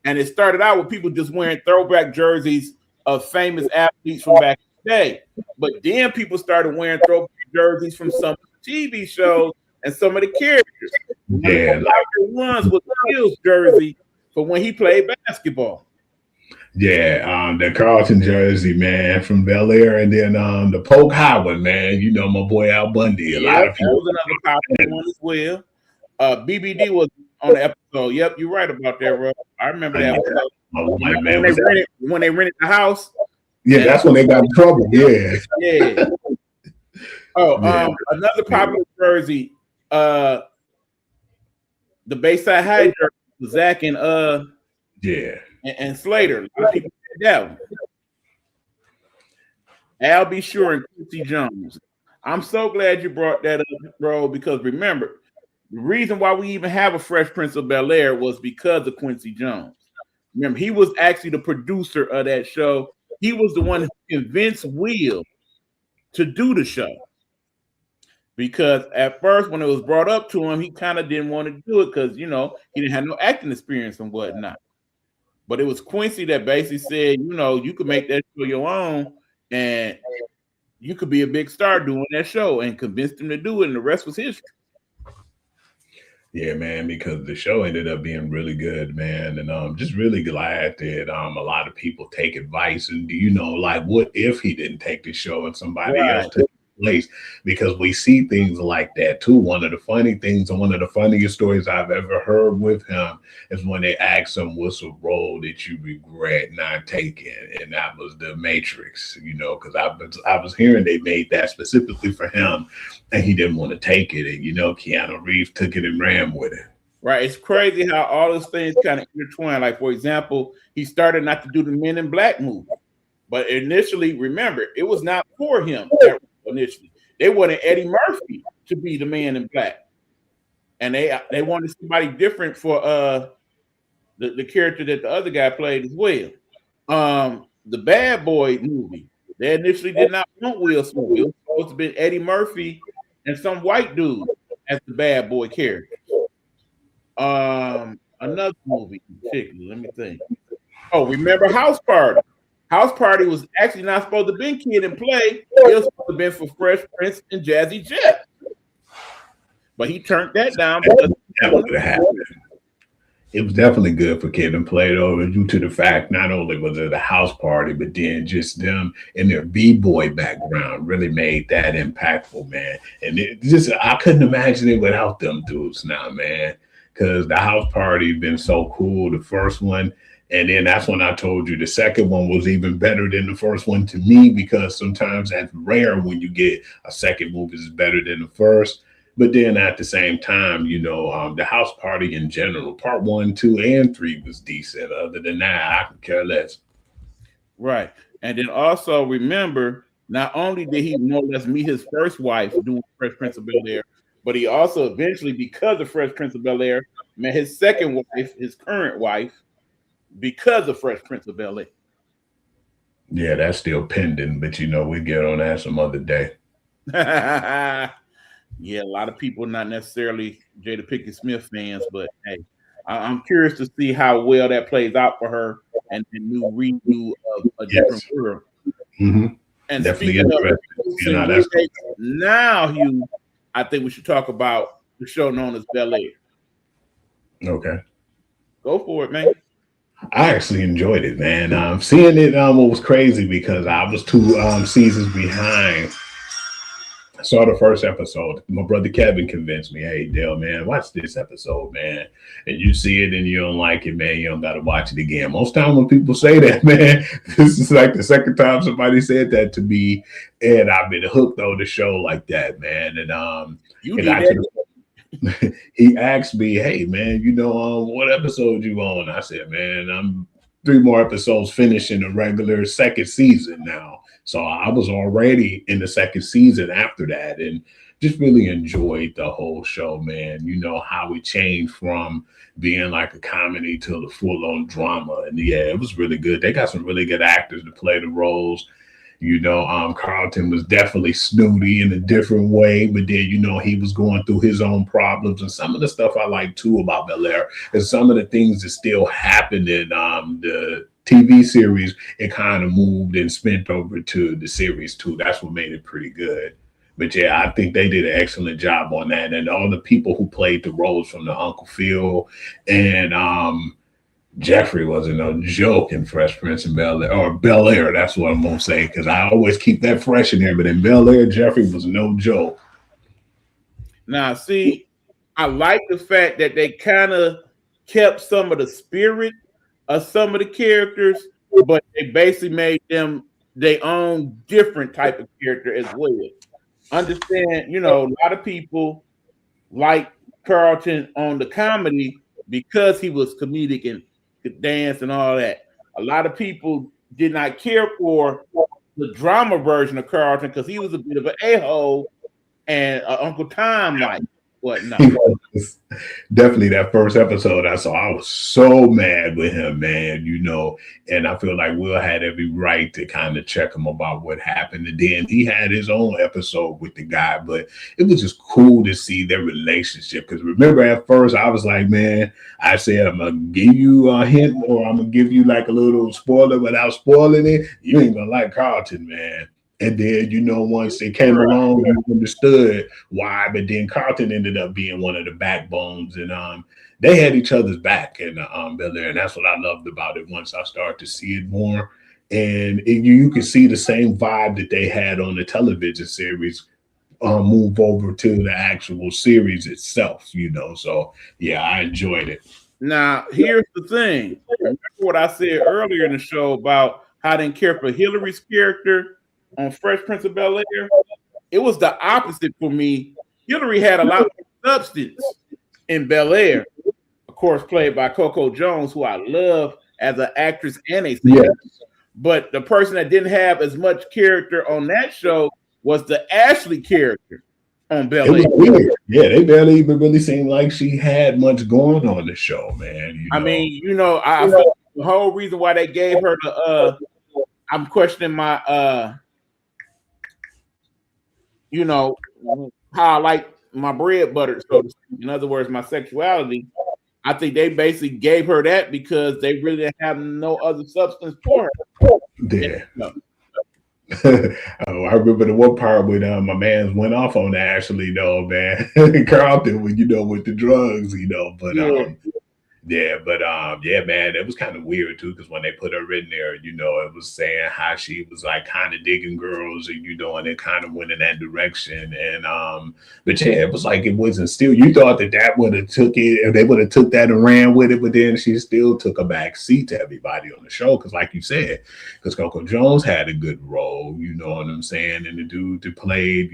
and it started out with people just wearing throwback jerseys of famous athletes from back in the day. But then people started wearing throwback jerseys from some TV shows and some of the characters. Yeah, One of the ones was Phil's jersey for when he played basketball. yeah, the Carlton jersey, man, from Bel Air, and then the Polk Howard, man. You know my boy Al Bundy. A Yeah, lot of that people. was another popular one as well. BBD was on the episode. Yep, you're right about that, bro. I remember that. Man, When they rented the house. yeah, that's when they got in trouble. Yeah. Yeah. Oh, Yeah. another popular jersey, the Bayside High jersey, Zach Yeah. and Slater. A lot of people said that one. Al B. Sure and Quincy Jones. I'm so glad you brought that up, bro, because remember, the reason why we even have a Fresh Prince of Bel-Air was because of Quincy Jones. Remember, he was actually the producer of that show, he was the one who convinced Will to do the show. Because at first, when it was brought up to him, he kind of didn't want to do it because, you know, he didn't have no acting experience and whatnot. But it was Quincy that basically said, you know, you could make that show your own and you could be a big star doing that show, and convinced him to do it, and the rest was history. Yeah, man, because the show ended up being really good, man, and just really glad that a lot of people take advice. And you know, like, what if he didn't take the show and somebody else Right. took his place? Because we see things like that too. One of the funny things and one of the funniest stories I've ever heard with him is when they asked him, "What's a role that you regret not taking?" And that was The Matrix. You know, because I was hearing they made that specifically for him, and he didn't want to take it. And you know, Keanu Reeves took it and ran with it. Right. It's crazy how all those things kind of intertwine. Like, for example, he started not to do the Men in Black movie. But initially, remember, it was not for him initially. They wanted Eddie Murphy to be the Man in Black. And they wanted somebody different for the character that the other guy played as well. The Bad Boy movie, they initially did not want Will Smith. It was supposed to be Eddie Murphy and some white dude as the bad boy character. Another movie in particular, let me think. Oh, remember House Party? House Party was actually not supposed to be Kid and Play. It was supposed to have been for Fresh Prince and Jazzy Jeff. But he turned that down because That would have happened. It was definitely good for Kid and Play though, due to the fact not only was it a house party, but then just them and their b-boy background really made that impactful, man. And it just I couldn't imagine it without them dudes now, man. Because the house party been so cool, the first one. And then that's when I told you the second one was even better than the first one to me, because sometimes that's rare when you get a second movie is better than the first. But then at the same time, you know, the house party in general, part 1, 2, and 3 was decent. Other than that, I could care less. right. And then also remember, not only did he more or less meet his first wife doing Fresh Prince of Bel Air, but he also eventually, because of Fresh Prince of Bel Air, met his second wife, his current wife, because of Fresh Prince of Bel Air. Yeah, that's still pending, but you know, we get on that some other day. Yeah, a lot of people not necessarily Jada Pinkett Smith fans, but hey, I'm curious to see how well that plays out for her and the new redo of A Different Yes. World. Hmm. And Definitely speaking of interested. You know, that's now, Hugh, I think we should talk about the show known as Bel Air. okay. Go for it, man. I actually enjoyed it, man. Seeing it was crazy because I was 2 seasons behind. I saw the first episode. My brother Kevin convinced me, "Hey, Dale, man, watch this episode, man." And you see it and you don't like it, man. You don't got to watch it again. Most time when people say that, man, this is like the second time somebody said that to me, and I've been hooked on the show like that, man. And You it did got to that. the he asked me, "Hey, man, you know, what episode you on?" I said, "Man, I'm 3 more episodes finishing the regular second season now." So I was already in the second season after that, and just really enjoyed the whole show, man. You know how we changed from being like a comedy to the full on drama, and yeah, it was really good. They got some really good actors to play the roles. You know, Carlton was definitely snooty in a different way, but then you know he was going through his own problems, and some of the stuff I like too about Bel Air is some of the things that still happened in the TV series. It kind of moved and spent over to the series too. That's what made it pretty good. But yeah, I think they did an excellent job on that, and all the people who played the roles from the Uncle Phil and Jeffrey wasn't no joke in Fresh Prince and Bel Air, or Bel Air. That's what I'm gonna say because I always keep that fresh in there. But in Bel Air, Jeffrey was no joke. Now, see, I like the fact that they kind of kept some of the spirit of some of the characters, but they basically made them their own different type of character as well. Understand, you know, a lot of people like Carlton on the comedy because he was comedic and could dance and all that. A lot of people did not care for the drama version of Carlton because he was a bit of an a-hole and Uncle Tom like. whatnot. He was definitely that first episode I saw. I was so mad with him, man. And I feel like Will had every right to kind of check him about what happened. And then he had his own episode with the guy, but it was just cool to see their relationship. Because remember, at first I was like, man, I said I'm gonna give you a hint, or I'm gonna give you like a little spoiler without spoiling it. You ain't gonna like Carlton, man. And then, once it came along, you understood why. But then Carlton ended up being one of the backbones, and they had each other's back in Bel Air, and that's what I loved about it. Once I started to see it more, and you could see the same vibe that they had on the television series move over to the actual series itself. So yeah, I enjoyed it. Now, here's the thing. Remember what I said earlier in the show about how I didn't care for Hillary's character on Fresh Prince of Bel Air? It was the opposite for me. Hillary had a lot of substance in Bel Air, of course, played by Coco Jones, who I love as an actress and a singer. Yes. But the person that didn't have as much character on that show was the Ashley character on Bel Air. Yeah, they barely even really seemed like she had much going on the show, man. I mean, I feel the whole reason why they gave her the I'm questioning my how I like my bread buttered, so to speak. In other words, my sexuality. I think they basically gave her that because they really didn't have no other substance for her. Yeah. I remember the one part when my man went off on Ashley, though, man. Carlton, with the drugs, but yeah, man, it was kind of weird too, because when they put her in there, it was saying how she was like kind of digging girls, and and it kind of went in that direction. And but yeah, it was like it wasn't still. You thought that would have took it, if they would have took that and ran with it, but then she still took a back seat to everybody on the show, because like you said, because Coco Jones had a good role, you know what I'm saying, and the dude that played,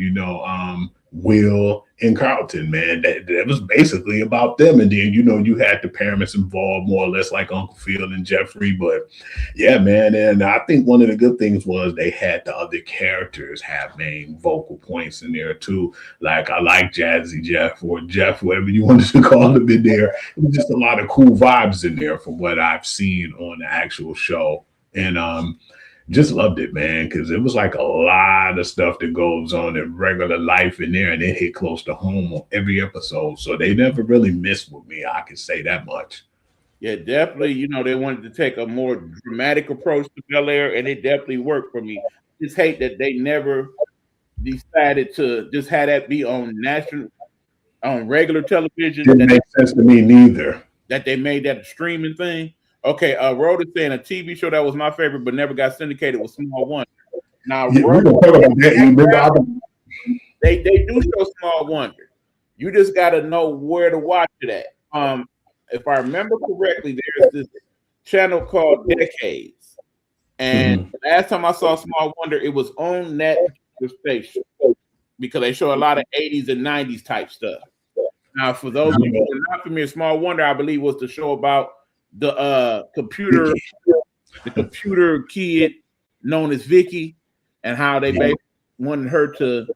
Will and Carlton, man, that was basically about them. And then you had the parents involved, more or less, like Uncle Phil and Jeffrey. But yeah, man, and I think one of the good things was they had the other characters have main vocal points in there too. Like I like Jazzy Jeff, or Jeff, whatever you wanted to call him, in there. It was just a lot of cool vibes in there from what I've seen on the actual show. And just loved it, man, because it was like a lot of stuff that goes on in regular life in there, and it hit close to home on every episode. So they never really missed with me. I can say that much. Yeah, definitely. They wanted to take a more dramatic approach to Bel Air, and it definitely worked for me. Just hate that they never decided to just have that be on regular television. Didn't make sense to me neither. That they made that a streaming thing. Okay, Rhoda saying a TV show that was my favorite but never got syndicated was Small Wonder. Now, yeah, they do show Small Wonder. You just got to know where to watch it at. If I remember correctly, there's this channel called Decades, and the last time I saw Small Wonder, it was on that station because they show a lot of 80s and 90s type stuff. Now, for those who are not familiar, Small Wonder, I believe, was the show about the computer kid known as Vicky, and how they basically wanted her to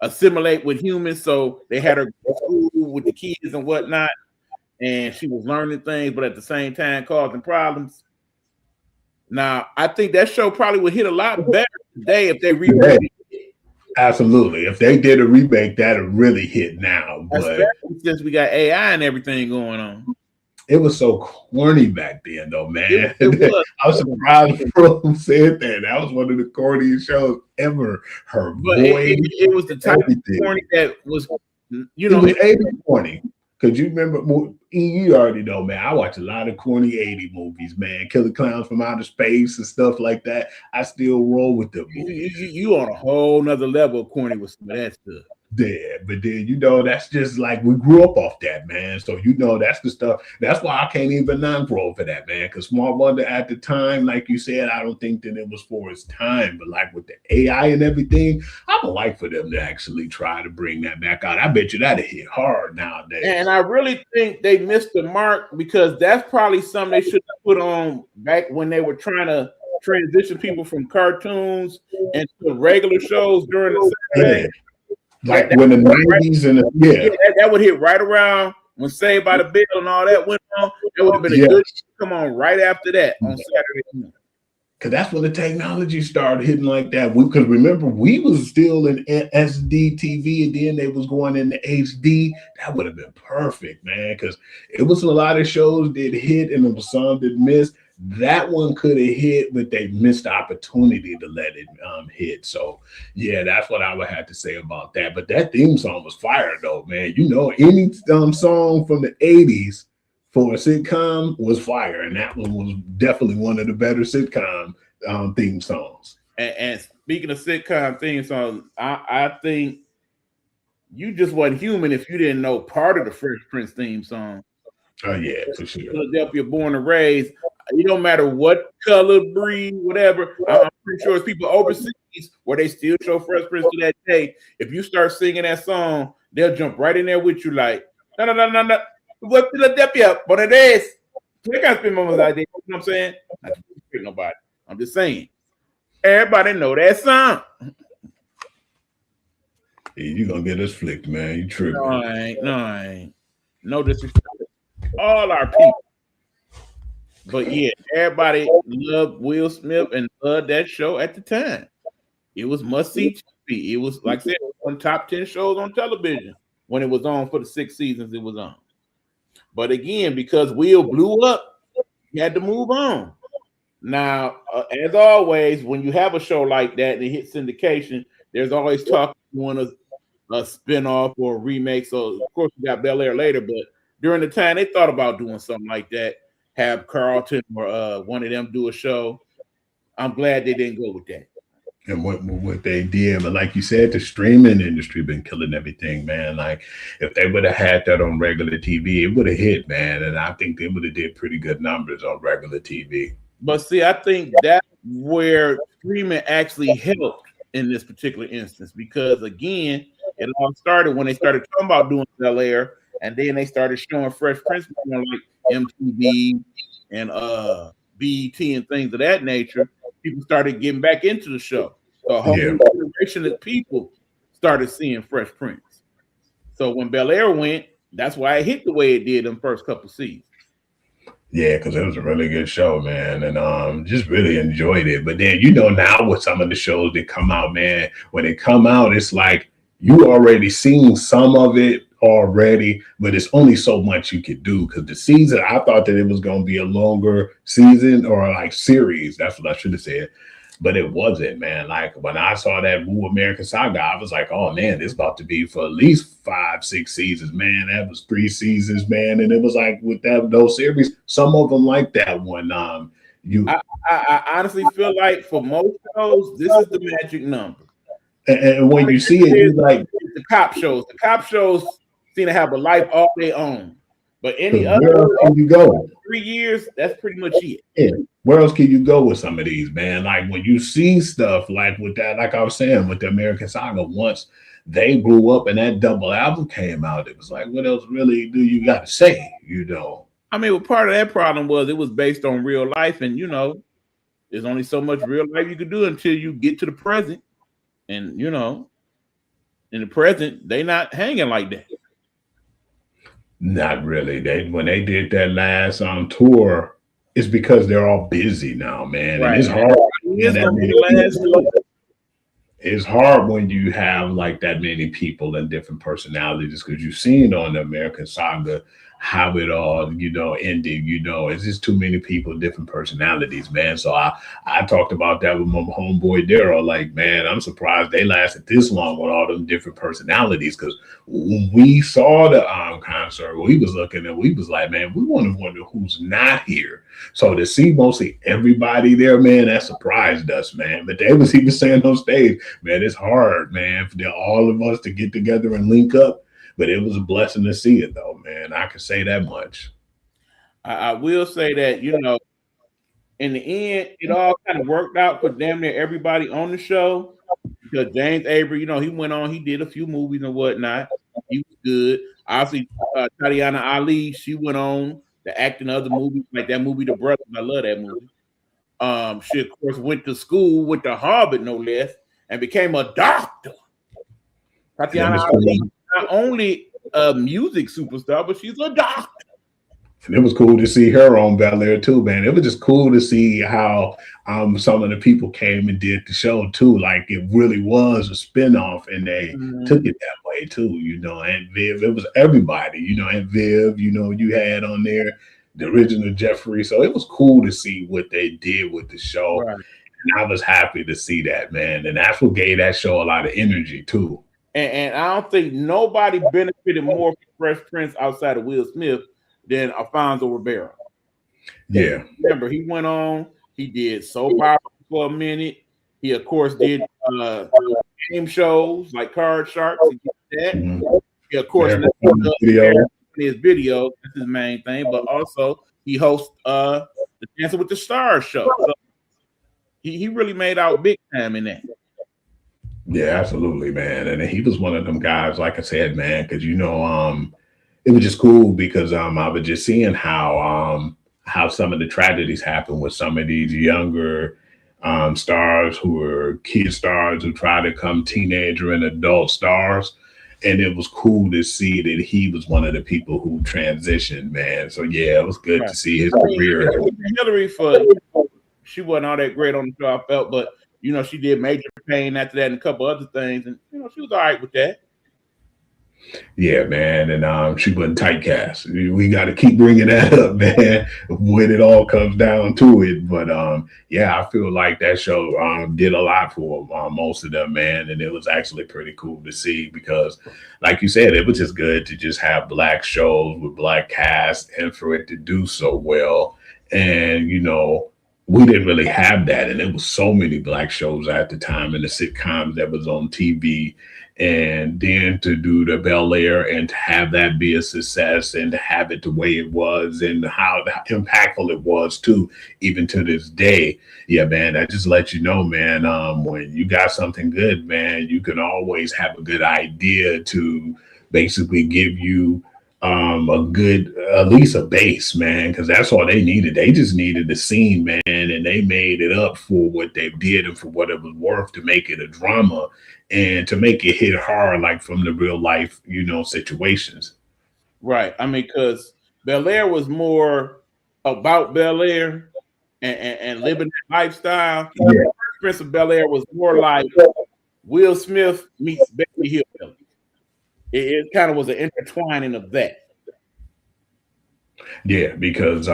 assimilate with humans. So they had her go to school with the kids and whatnot, and she was learning things, but at the same time causing problems. Now, I think that show probably would hit a lot better today if they remade it. Absolutely. If they did a remake, that'd really hit now. But especially since we got AI and everything going on. It was so corny back then, though, man. I was surprised Froome said that. That was one of the corniest shows ever. Her voice. It was the type of corny that was, it was 80 corny. Because you remember, you already know, man, I watch a lot of corny 80 movies, man. Killer Clowns from Outer Space and stuff like that. I still roll with them movies. You on a whole nother level of corny with some of that stuff. Yeah, but then that's just like we grew up off that, man. So that's the stuff. That's why I can't even non-roll for that, man. Because Small Wonder at the time, like you said, I don't think that it was for its time. But like with the AI and everything, I would like for them to actually try to bring that back out. I bet you that'd hit hard nowadays. And I really think they missed the mark, because that's probably something they should have put on back when they were trying to transition people from cartoons into regular shows during the Saturday. Like That when the right, 90s and yeah, that would hit right around when Saved by the Bell and all that went on. It would have been a yeah. good come on right after that on Saturday morning. Cause that's when the technology started hitting like that. Because remember, we was still in SD TV, and then they was going into HD. That would have been perfect, man. Because it was a lot of shows that hit, and there was some that missed. That one could have hit, but they missed the opportunity to let it hit. So, yeah, that's what I would have to say about that. But that theme song was fire, though, man. You know, any song from the '80s for a sitcom was fire, and that one was definitely one of the better sitcom theme songs. And speaking of sitcom theme songs, I think you just wasn't human if you didn't know part of the Fresh Prince theme song. Oh yeah, for sure. Philadelphia, born and raised. It don't matter what color, breed, whatever. I'm pretty sure it's people overseas where they still show Fresh Prince to that day. If you start singing that song, they'll jump right in there with you, like, no, no, no, no, no. What Philadelphia, born and raised. They got spend moments like that. You know what I'm saying? Not to pick nobody. I'm just saying. Everybody know that song. Yeah, you gonna get us flicked, man. You tripping. No, I ain't. No, I ain't. No disrespect. All our people. But yeah, everybody loved Will Smith and loved that show at the time. It was must see TV. It was, like I said, it was one top 10 shows on television when it was on for the 6 seasons it was on. But again, because Will blew up, you had to move on. Now, as always, when you have a show like that and it hits syndication, there's always talk doing a spinoff or a remake. So, of course, we got Bel Air later, but during the time they thought about doing something like that, have Carlton or one of them do a show. I'm glad they didn't go with that. And what they did, but like you said, the streaming industry been killing everything, man. Like if they would have had that on regular TV, it would have hit, man. And I think they would have did pretty good numbers on regular TV. But see, I think that's where streaming actually helped in this particular instance because again, it all started when they started talking about doing Bel Air, and then they started showing Fresh Prince on like MTV and BET and things of that nature. People started getting back into the show. So a whole Yeah. new generation of people started seeing Fresh Prince. So when Bel Air went, that's why it hit the way it did in the first couple seasons. Yeah, because it was a really good show, man, and just really enjoyed it. But then you know now with some of the shows that come out, man, when they come out, it's like you already seen some of it already, but it's only so much you could do because the season. I thought that it was going to be a longer season or like series. That's what I should have said. But it wasn't, man. Like when I saw that Wu American Saga, I was like, oh man, this about to be for at least 5-6 seasons, man. That was 3 seasons, man. And it was like with those series, some of them like that one. I honestly feel like for most shows, this is the magic number. And when you see it, you're like the cop shows. The cop shows seem to have a life all their own. But any where other else can you go? 3 years, that's pretty much it. Yeah. Where else can you go with some of these, man? Like when you see stuff like with that, like I was saying, with the American Saga, once they blew up and that double album came out, it was like, what else really do you got to say? You know? I mean, well, part of that problem was it was based on real life, and there's only so much real life you can do until you get to the present. And in the present, they not hanging like that. Not really. When they did that last tour, it's because they're all busy now, man. Right. And it's hard. It's It's hard when you have like that many people and different personalities because you've seen on the American Saga how it all, ended. It's just too many people, different personalities, man. So I talked about that with my homeboy Daryl. Like, man, I'm surprised they lasted this long with all them different personalities. Because when we saw the concert, we was looking and we was like, man, we want to wonder who's not here. So to see mostly everybody there, man, that surprised us, man. But they was even saying on stage, man, it's hard, man, for all of us to get together and link up. But it was a blessing to see it, though, man. I can say that much. I will say that, in the end, it all kind of worked out for damn near everybody on the show. Because James Avery, he went on, he did a few movies and whatnot. He was good. Obviously, Tatiana Ali, she went on to act in other movies, like that movie, The Brothers. I love that movie. She, of course, went to school, went to Harvard, no less, and became a doctor. And it Tatiana was Ali, cool. not only a music superstar, but she's a doctor. And it was cool to see her on Bel Air too, man. It was just cool to see how some of the people came and did the show too. Like it really was a spinoff, and they took Mhm. it that way too, you know. And Viv, it was everybody, you know. And Viv, you know, you had on there the original Jeffrey, so it was cool to see what they did with the show. Right. And I was happy to see that, man. And that's what gave that show a lot of energy too. And I don't think nobody benefited more from Fresh Prince outside of Will Smith than Alfonso Ribeiro. Yeah. Remember, he went on, he did soap opera for a minute. He, of course, did game shows like Card Sharks. He did that. Mhm. He, of course, Miracle now on the video. his videos. That's his main thing. But also, he hosts the Dancing with the Stars show. So he really made out big time in that. Yeah, absolutely, man. And he was one of them guys, like I said, man, because you know, it was just cool because I was just seeing how some of the tragedies happen with some of these younger stars who were kid stars who try to come teenager and adult stars. And it was cool to see that he was one of the people who transitioned, man. So yeah, it was good Right. to see his I mean, career. Hillary she wasn't all that great on the show, I felt, but she did Major Pain after that and a couple other things, and she was all right with that. Yeah, man, and she wasn't typecast. We got to keep bringing that up, man, when it all comes down to it. But yeah, I feel like that show did a lot for most of them, man, and it was actually pretty cool to see because, like you said, it was just good to just have black shows with black cast and for it to do so well. And we didn't really have that, and there was so many black shows at the time and the sitcoms that was on TV, and then to do the Bel Air and to have that be a success and to have it the way it was and how impactful it was too, even to this day. Yeah, man, that just lets you know, man, when you got something good, man, you can always have a good idea to basically give you a good, at least a base, man, because that's all they needed. They just needed the scene, man, and they made it up for what they did and for what it was worth to make it a drama and to make it hit hard, like from the real life, situations. Right. I mean, because Bel Air was more about Bel Air and living that lifestyle. Yeah, Prince of Bel Air was more like Will Smith meets Beverly Hillbillies. It kind of was an intertwining of that. yeah, because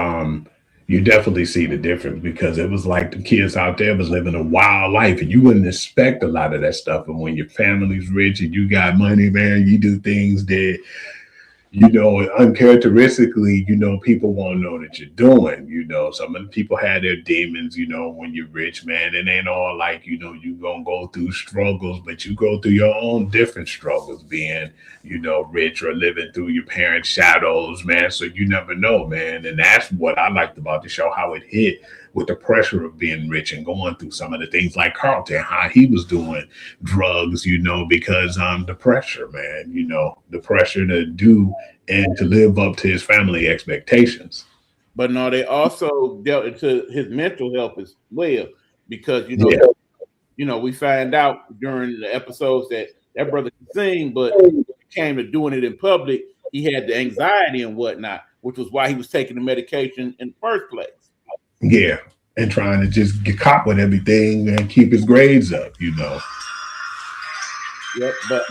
you definitely see the difference because it was like the kids out there was living a wild life and you wouldn't expect a lot of that stuff. And when your family's rich and you got money, man, you do things that uncharacteristically, people won't know that you're doing. Some of the people had their demons, when you're rich, man. It ain't all like, you gonna go through struggles, but you go through your own different struggles being, rich or living through your parents' shadows, man. So you never know, man. And that's what I liked about the show, how it hit with the pressure of being rich and going through some of the things like Carlton, how he was doing drugs, because the pressure, man, the pressure to do and to live up to his family expectations. But no, they also dealt into his mental health as well because Yeah. we find out during the episodes that brother could sing, but when it came to doing it in public, he had the anxiety and whatnot, which was why he was taking the medication in the first place. Yeah. And trying to just get caught with everything and keep his grades up. Yep. But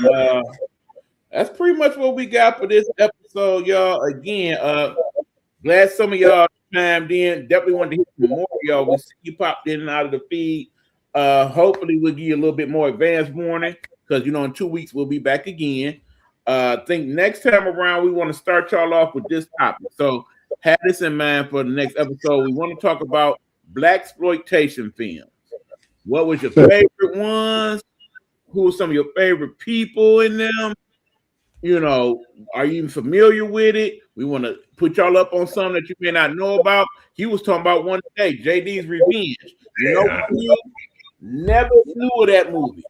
that's pretty much what we got for this episode, y'all. Again, glad some of y'all chimed in. Definitely wanted to hear from more of y'all. We see you popped in and out of the feed. Hopefully we'll give you a little bit more advance warning because in 2 weeks we'll be back again. I think next time around we want to start y'all off with this topic. So have this in mind for the next episode. We want to talk about black exploitation films. What was your favorite ones? Who were some of your favorite people in them? Are you even familiar with it? We want to put y'all up on something that you may not know about. He was talking about one day, JD's Revenge. Yeah. You never knew of that movie.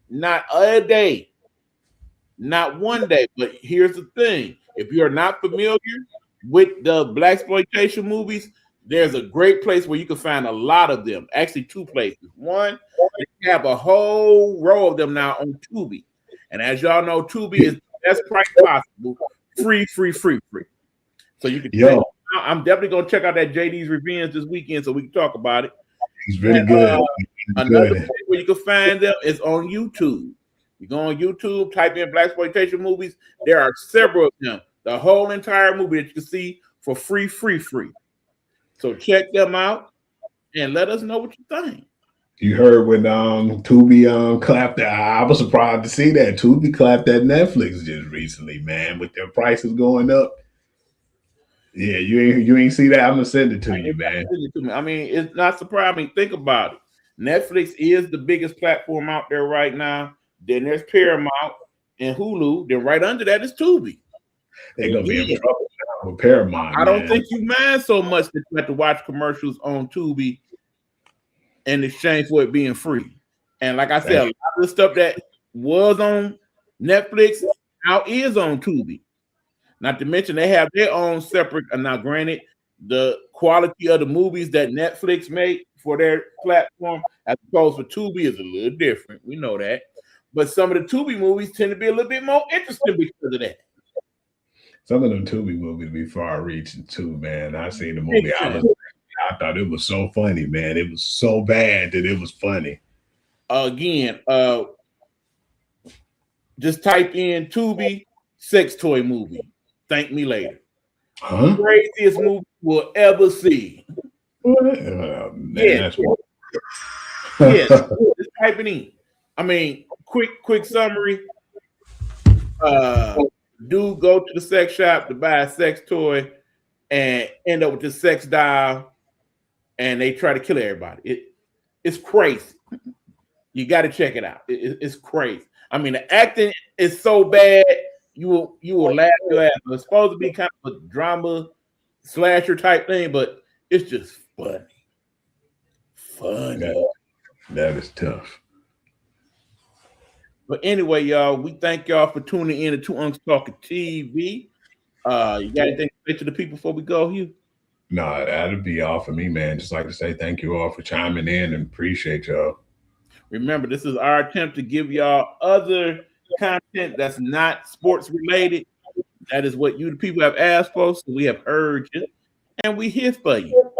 Not a day. Not one day. But here's the thing. If you're not familiar with the black exploitation movies, there's a great place where you can find a lot of them. Actually, two places. One, they have a whole row of them now on Tubi. And as y'all know, Tubi is the best price possible. Free. So you can check it out. I'm definitely gonna check out that JD's Revenge this weekend so we can talk about it. He's really good. Another place where you can find them is on YouTube. You go on YouTube, type in blaxploitation movies. There are several of them. The whole entire movie that you can see for free. So check them out and let us know what you think. You heard when Tubi clapped that. I was surprised to see that Tubi clapped at Netflix just recently, man, with their prices going up. Yeah, you ain't see that. I'm gonna send it to you, man. I mean, it's not surprising. Think about it. Netflix is the biggest platform out there right now. Then there's Paramount and Hulu. Then right under that is Tubi. They're gonna be in trouble now with Paramount. I don't think you mind so much that you have to watch commercials on Tubi in exchange for it being free. And like I said, a lot of the stuff that was on Netflix now is on Tubi. Not to mention they have their own separate. Now, granted, the quality of the movies that Netflix make for their platform as opposed to Tubi is a little different. We know that. But some of the Tubi movies tend to be a little bit more interesting because of that. Some of them Tubi movies be far reaching too, man. I seen the movie. I thought it was so funny, man. It was so bad that it was funny. Again, just type in Tubi sex toy movie. Thank me later. Huh? Craziest movie we'll ever see. Man, yeah. Yeah, just type it in. I mean, quick summary. Dude go to the sex shop to buy a sex toy and end up with the sex doll, and they try to kill everybody. It's crazy. You got to check it out. It's crazy. I mean, the acting is so bad. You will laugh your ass. It's supposed to be kind of a drama slasher type thing, but it's just funny. That is tough. But anyway, y'all, we thank y'all for tuning in to Unks Talking TV. You got anything to say to the people before we go, Hugh? No, that'll be all for me, man. Just like to say thank you all for chiming in and appreciate y'all. Remember, this is our attempt to give y'all other content that's not sports related. That is what you, the people, have asked for. So we have heard you, and we here for you.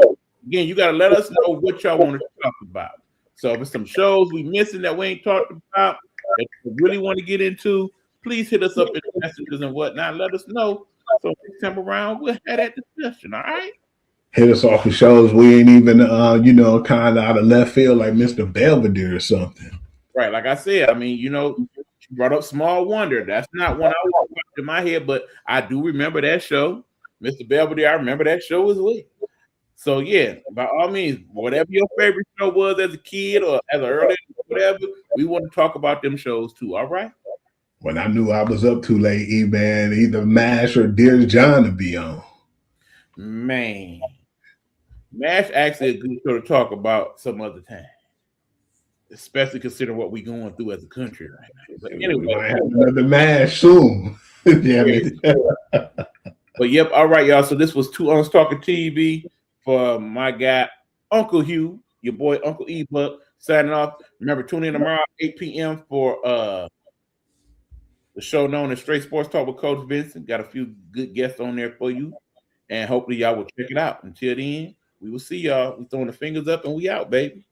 Again, you got to let us know what y'all want to talk about. So if there's some shows we missing that we ain't talked about that you really want to get into, please hit us up in the messages and whatnot. Let us know. So next time around, we'll have that discussion. All right. Hit us off with shows we ain't even, kind of out of left field, like Mr. Belvedere or something. Right. Like I said, I mean, you brought up Small Wonder. That's not one I was in my head, but I do remember that show. Mr. Belvedere, I remember that show as well. So, yeah, by all means, whatever your favorite show was as a kid or as an early, whatever, we want to talk about them shows too. All right. When I knew I was up too late, man, either MASH or Dear John to be on. Man, MASH actually a good show to talk about some other time, especially considering what we're going through as a country right now. But anyway, we might have another MASH soon. Damn it. But yep, all right, y'all. So this was Unks Talking TV for my guy Uncle Hugh, your boy Uncle E-Buck, signing off. Remember, tune in tomorrow 8 p.m. for the show known as Straight Sports Talk with Coach Vincent. Got a few good guests on there for you, and hopefully y'all will check it out. Until then, we will see y'all. We throwing the fingers up and we out, baby.